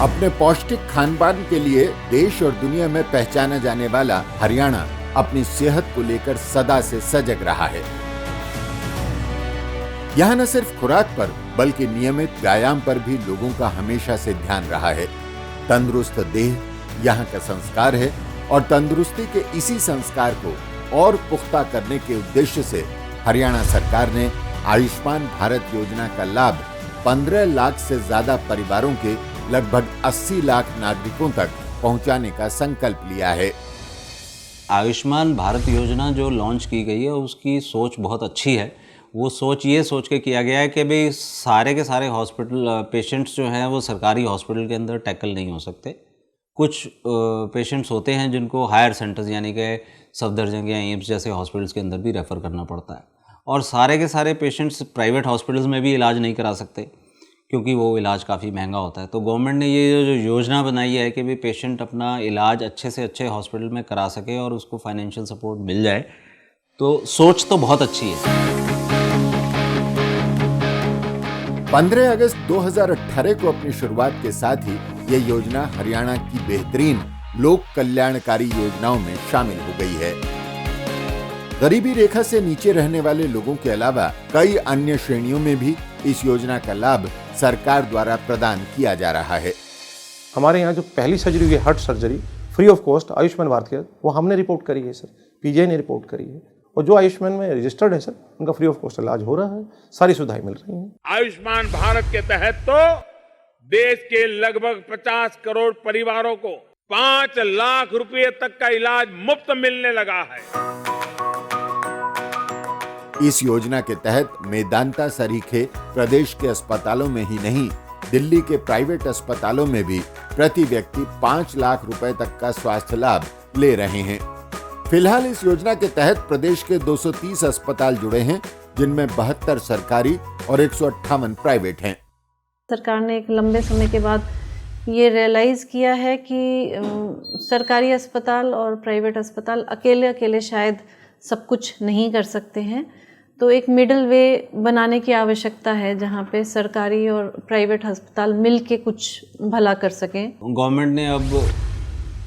अपने पौष्टिक खानपान के लिए देश और दुनिया में पहचाना जाने वाला हरियाणा अपनी सेहत को लेकर सदा से सजग रहा है। यहाँ न सिर्फ खुराक पर बल्कि नियमित व्यायाम पर भी लोगों का हमेशा से ध्यान रहा है। तंदुरुस्त देह यहाँ का संस्कार है और तंदुरुस्ती के इसी संस्कार को और पुख्ता करने के उद्देश्य से हरियाणा सरकार ने आयुष्मान भारत योजना का लाभ 15 लाख से ज्यादा परिवारों के लगभग 80 लाख नागरिकों तक पहुंचाने का संकल्प लिया है। आयुष्मान भारत योजना जो लॉन्च की गई है उसकी सोच बहुत अच्छी है। वो सोच ये सोच के किया गया है कि भाई सारे के सारे हॉस्पिटल पेशेंट्स जो हैं वो सरकारी हॉस्पिटल के अंदर टैकल नहीं हो सकते। कुछ पेशेंट्स होते हैं जिनको हायर सेंटर्स यानी कि सफदरजंग या एम्स जैसे हॉस्पिटल्स के अंदर भी रेफ़र करना पड़ता है, और सारे के सारे पेशेंट्स प्राइवेट हॉस्पिटल्स में भी इलाज नहीं करा सकते क्योंकि वो इलाज काफ़ी महंगा होता है। तो गवर्नमेंट ने ये जो योजना बनाई है कि भाई पेशेंट अपना इलाज अच्छे से अच्छे हॉस्पिटल में करा सके और उसको फाइनेंशियल सपोर्ट मिल जाए, तो सोच तो बहुत अच्छी है। 15 अगस्त 2018 को अपनी शुरुआत के साथ ही ये योजना हरियाणा की बेहतरीन लोक कल्याणकारी योजनाओं में शामिल हो गई है। गरीबी रेखा से नीचे रहने वाले लोगों के अलावा कई अन्य श्रेणियों में भी इस योजना का लाभ सरकार द्वारा प्रदान किया जा रहा है। हमारे यहाँ जो पहली सर्जरी हुई है heart surgery free of cost Ayushman Bharat के, वो हमने रिपोर्ट करी है सर, पीजीआई ने रिपोर्ट करी है, और जो आयुष्मान में रजिस्टर्ड है सर उनका फ्री ऑफ कॉस्ट इलाज हो रहा है, सारी सुविधाएं मिल रही हैं। आयुष्मान भारत के तहत तो देश के लगभग 50 करोड़ परिवारों को 5 लाख रुपए तक का इलाज मुफ्त मिलने लगा है। इस योजना के तहत मेदांता सरीखे प्रदेश के अस्पतालों में ही नहीं, दिल्ली के प्राइवेट अस्पतालों में भी प्रति व्यक्ति 5 लाख रुपए तक का स्वास्थ्य लाभ ले रहे हैं। फिलहाल इस योजना के तहत प्रदेश के 230 अस्पताल जुड़े हैं, जिनमें 72 सरकारी और 158 प्राइवेट हैं। सरकार ने एक लंबे समय के बाद ये रियलाइज़ किया है कि सरकारी अस्पताल और प्राइवेट अस्पताल अकेले शायद सब कुछ नहीं कर सकते हैं, तो एक मिडिल वे बनाने की आवश्यकता है जहाँ पे सरकारी और प्राइवेट अस्पताल मिल के कुछ भला कर सकें। गवर्नमेंट ने अब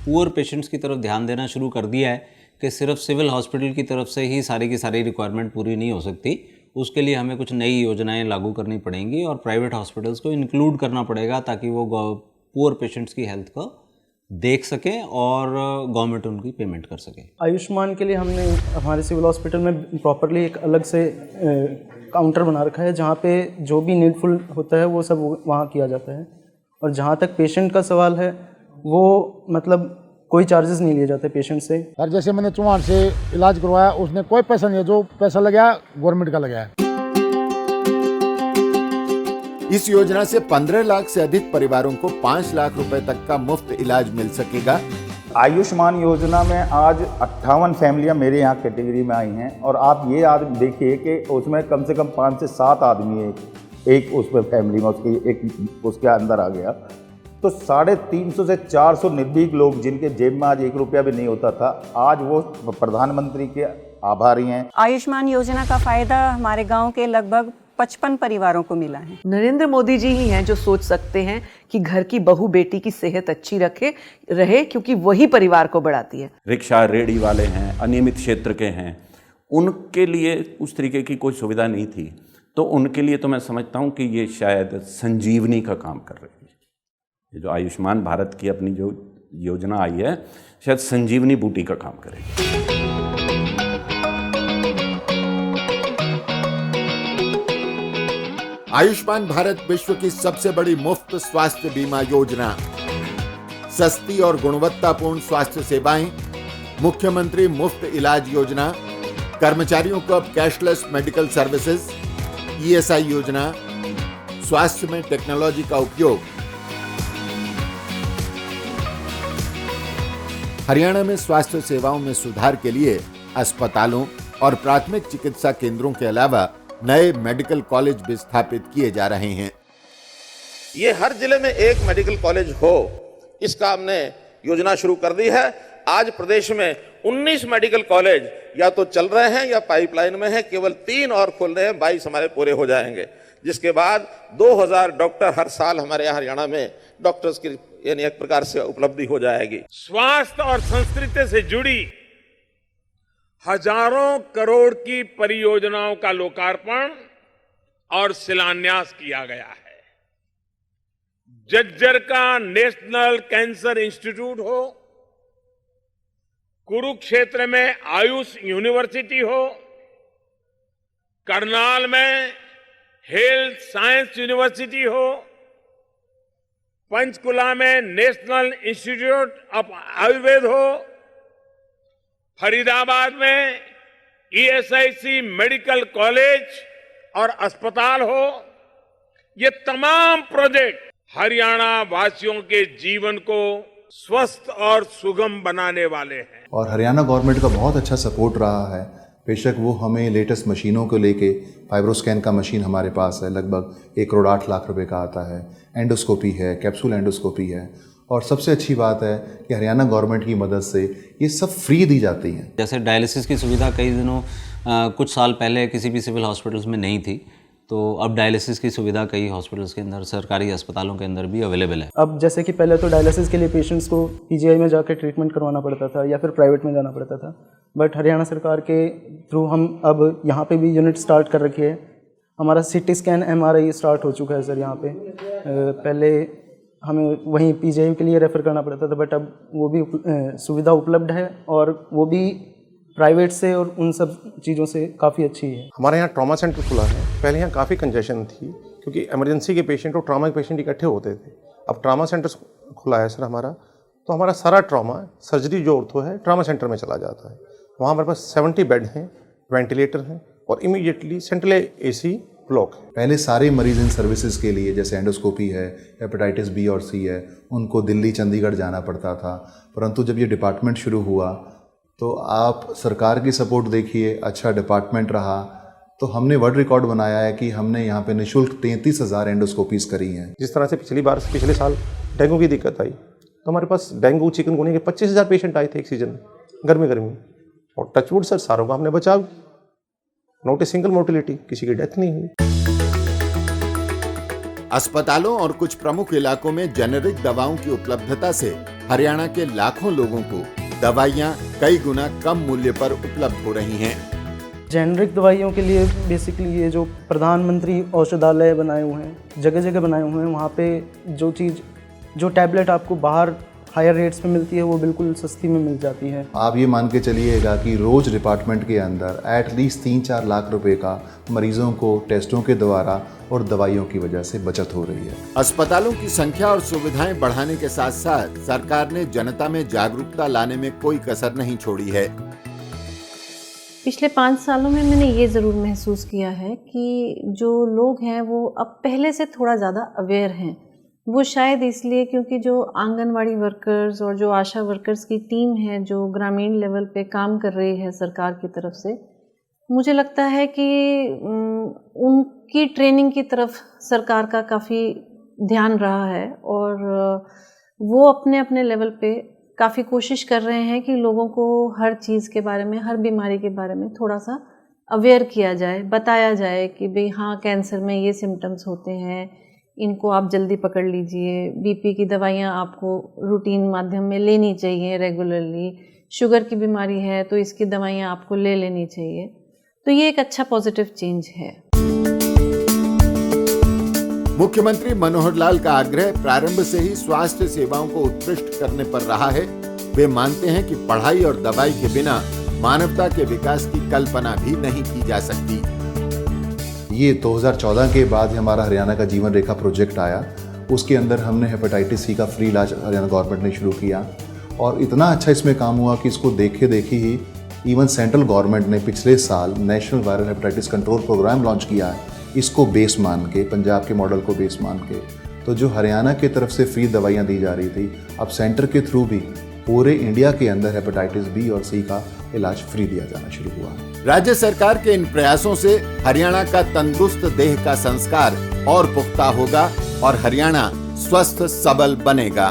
पुअर पेशेंट्स की तरफ ध्यान देना शुरू कर दिया है कि सिर्फ सिविल हॉस्पिटल की तरफ से ही सारी की सारी रिक्वायरमेंट पूरी नहीं हो सकती। उसके लिए हमें कुछ नई योजनाएं लागू करनी पड़ेंगी और प्राइवेट हॉस्पिटल्स को इंक्लूड करना पड़ेगा ताकि वो पुअर पेशेंट्स की हेल्थ को देख सकें और गवर्नमेंट उनकी पेमेंट कर सके। आयुष्मान के लिए हमने हमारे सिविल हॉस्पिटल में प्रॉपरली एक अलग से काउंटर बना रखा है जहाँ पे जो भी नीडफुल होता है वो सब वहाँ किया जाता है, और जहाँ तक पेशेंट का सवाल है वो मतलब कोई चार्जेस नहीं लिए जाते पेशेंट से। और जैसे मैंने चौहान से इलाज करवाया उसने कोई पैसा नहीं है, जो पैसा लगा गवर्नमेंट का लगा है। इस योजना से 15 लाख से अधिक परिवारों को 5 लाख रुपए तक का मुफ्त इलाज मिल सकेगा। आयुष्मान योजना में आज 58 फैमिलियां मेरे यहाँ कैटेगरी में आई हैं, और आप ये आदमी देखिए कि उसमें कम से कम 5 से 7 आदमी एक उसमें फैमिली में उसके अंदर आ गया, तो 350 से 400 निर्भीक लोग जिनके जेब में आज 1 रुपया भी नहीं होता था, आज वो प्रधानमंत्री के आभारी हैं। आयुष्मान योजना का फायदा हमारे गांव के लगभग 55 परिवारों को मिला है। नरेंद्र मोदी जी ही हैं जो सोच सकते हैं कि घर की बहू बेटी की सेहत अच्छी रहे, क्योंकि वही परिवार को बढ़ाती है। रिक्शा रेडी वाले हैं, अनियमित क्षेत्र के हैं, उनके लिए उस तरीके की कोई सुविधा नहीं थी, तो उनके लिए तो मैं समझता हूँ कि ये शायद संजीवनी का काम कर रही है। ये जो आयुष्मान भारत की अपनी जो योजना आई है शायद संजीवनी बूटी का काम करेगी। आयुष्मान भारत विश्व की सबसे बड़ी मुफ्त स्वास्थ्य बीमा योजना, सस्ती और गुणवत्तापूर्ण स्वास्थ्य सेवाएं, मुख्यमंत्री मुफ्त इलाज योजना, कर्मचारियों को अब कैशलेस मेडिकल सर्विसेज, ईएसआई योजना, स्वास्थ्य में टेक्नोलॉजी का उपयोग। हरियाणा में स्वास्थ्य सेवाओं में सुधार के लिए अस्पतालों और प्राथमिक चिकित्सा केंद्रों के अलावा नए मेडिकल कॉलेज भी स्थापित किए जा रहे हैं। ये हर जिले में एक मेडिकल कॉलेज हो, इसका हमने योजना शुरू कर दी है। आज प्रदेश में 19 मेडिकल कॉलेज या तो चल रहे हैं या पाइपलाइन में है, केवल 3 और खोल रहे हैं, 22 हमारे पूरे हो जाएंगे। जिसके बाद 2000 डॉक्टर हर साल हमारे यहाँ हरियाणा में डॉक्टर्स की यानी एक प्रकार से उपलब्धि हो जाएगी। स्वास्थ्य और संस्कृति से जुड़ी हजारों करोड़ की परियोजनाओं का लोकार्पण और शिलान्यास किया गया है। झज्जर का नेशनल कैंसर इंस्टीट्यूट हो, कुरुक्षेत्र में आयुष यूनिवर्सिटी हो, करनाल में हेल्थ साइंस यूनिवर्सिटी हो, पंचकुला में नेशनल इंस्टीट्यूट ऑफ आयुर्वेद हो, फरीदाबाद में ईएसआईसी मेडिकल कॉलेज और अस्पताल हो, ये तमाम प्रोजेक्ट हरियाणा वासियों के जीवन को स्वस्थ और सुगम बनाने वाले हैं। और हरियाणा गवर्नमेंट का बहुत अच्छा सपोर्ट रहा है। बेशक वो हमें लेटेस्ट मशीनों को लेके, फाइब्रोस्कैन का मशीन हमारे पास है, लगभग 1 करोड़ 8 लाख रुपए का आता है। एंडोस्कोपी है, कैप्सूल एंडोस्कोपी है, और सबसे अच्छी बात है कि हरियाणा गवर्नमेंट की मदद से ये सब फ्री दी जाती हैं। जैसे डायलिसिस की सुविधा कई दिनों कुछ साल पहले किसी भी सिविल हॉस्पिटल्स में नहीं थी, तो अब डायलिसिस की सुविधा कई हॉस्पिटल्स के अंदर, सरकारी अस्पतालों के अंदर भी अवेलेबल है। अब जैसे कि पहले तो डायलिसिस के लिए पेशेंट्स को पीजीआई में जाकर ट्रीटमेंट करवाना पड़ता था या फिर प्राइवेट में जाना पड़ता था, बट हरियाणा सरकार के थ्रू हम अब यहाँ पे भी यूनिट स्टार्ट कर रखी है। हमारा सीटी स्कैन एमआरआई स्टार्ट हो चुका है सर यहाँ पे। पहले हमें वहीं पीजीआई के लिए रेफ़र करना पड़ता था, बट अब वो भी सुविधा उपलब्ध है और वो भी प्राइवेट से और उन सब चीज़ों से काफ़ी अच्छी है। हमारे यहाँ ट्रॉमा सेंटर खुला है। पहले यहाँ काफ़ी कंजेशन थी क्योंकि इमरजेंसी के पेशेंट और ट्रॉमा के पेशेंट इकट्ठे होते थे। अब ट्रॉमा सेंटर खुला है सर हमारा, तो हमारा सारा ट्रॉमा सर्जरी जो ऑर्थो है ट्रॉमा सेंटर में चला जाता है। वहाँ हमारे पास 70 बेड हैं, वेंटिलेटर हैं और इमीडिएटली सेंट्रल एसी ब्लॉक है। पहले सारे मरीज इन सर्विसेज के लिए, जैसे एंडोस्कोपी है, हेपेटाइटिस बी और सी है, उनको दिल्ली चंडीगढ़ जाना पड़ता था। परंतु जब ये डिपार्टमेंट शुरू हुआ तो आप सरकार की सपोर्ट देखिए, अच्छा डिपार्टमेंट रहा, तो हमने वर्ल्ड रिकॉर्ड बनाया है कि हमने यहाँ पे निःशुल्क 33,000 एंडोस्कोपीज करी हैं। जिस तरह से पिछले साल डेंगू की दिक्कत आई, तो हमारे पास डेंगू चिकनगुनिया के 25,000 पेशेंट आए थे एक सीजन में, गर्मी, और टचवुड सर सारों का हमने बचाव, नॉट ए सिंगल मोर्टेलिटी, किसी की डेथ नहीं हुई। अस्पतालों और कुछ प्रमुख इलाकों में जेनेरिक दवाओं की उपलब्धता से हरियाणा के लाखों लोगों को दवाइयाँ कई गुना कम मूल्य पर उपलब्ध हो रही हैं। जेनरिक दवाइयों के लिए बेसिकली ये जो प्रधानमंत्री औषधालय बनाए हुए हैं, जगह जगह बनाए हुए हैं, वहाँ पे जो टैबलेट आपको बाहर हायर रेट्स पे मिलती है वो बिल्कुल सस्ती में मिल जाती है। आप ये मान के चलिएगा कि रोज डिपार्टमेंट के अंदर एटलीस्ट 3-4 लाख रुपए का मरीजों को टेस्टों के द्वारा और दवाइयों की वजह से बचत हो रही है। अस्पतालों की संख्या और सुविधाएं बढ़ाने के साथ साथ सरकार ने जनता में जागरूकता लाने में कोई कसर नहीं छोड़ी है। पिछले 5 सालों में मैंने ये ज़रूर महसूस किया है कि जो लोग हैं वो अब पहले से थोड़ा ज़्यादा अवेयर हैं। वो शायद इसलिए क्योंकि जो आंगनवाड़ी वर्कर्स और जो आशा वर्कर्स की टीम है जो ग्रामीण लेवल पे काम कर रही है सरकार की तरफ से, मुझे लगता है कि उनकी ट्रेनिंग की तरफ सरकार का काफ़ी ध्यान रहा है और वो अपने अपने लेवल पे काफ़ी कोशिश कर रहे हैं कि लोगों को हर चीज़ के बारे में, हर बीमारी के बारे में थोड़ा सा अवेयर किया जाए, बताया जाए कि भाई हाँ, कैंसर में ये सिम्टम्स होते हैं, इनको आप जल्दी पकड़ लीजिए, बीपी की दवाइयाँ आपको रूटीन माध्यम में लेनी चाहिए रेगुलरली, शुगर की बीमारी है तो इसकी दवाइयाँ आपको ले लेनी चाहिए। तो ये एक अच्छा पॉजिटिव चेंज है। मुख्यमंत्री मनोहर लाल का आग्रह प्रारंभ से ही स्वास्थ्य सेवाओं को उत्कृष्ट करने पर रहा है। वे मानते हैं कि पढ़ाई और दवाई के बिना मानवता के विकास की कल्पना भी नहीं की जा सकती। ये 2014 के बाद हमारा हरियाणा का जीवन रेखा प्रोजेक्ट आया, उसके अंदर हमने हेपेटाइटिस सी का फ्री इलाज हरियाणा गवर्नमेंट ने शुरू किया और इतना अच्छा इसमें काम हुआ कि इसको देखे ही इवन सेंट्रल गवर्नमेंट ने पिछले साल national viral hepatitis control programme launch किया है, इसको बेस मान के, पंजाब के मॉडल को बेस मान के। तो जो हरियाणा की तरफ से फ्री दवाइयाँ दी जा रही थी, अब सेंटर के थ्रू भी पूरे इंडिया के अंदर हेपेटाइटिस बी और सी का इलाज फ्री दिया जाना शुरू हुआ है। राज्य सरकार के इन प्रयासों से हरियाणा का तंदुरुस्त देह का संस्कार और पुख्ता होगा और हरियाणा स्वस्थ सबल बनेगा।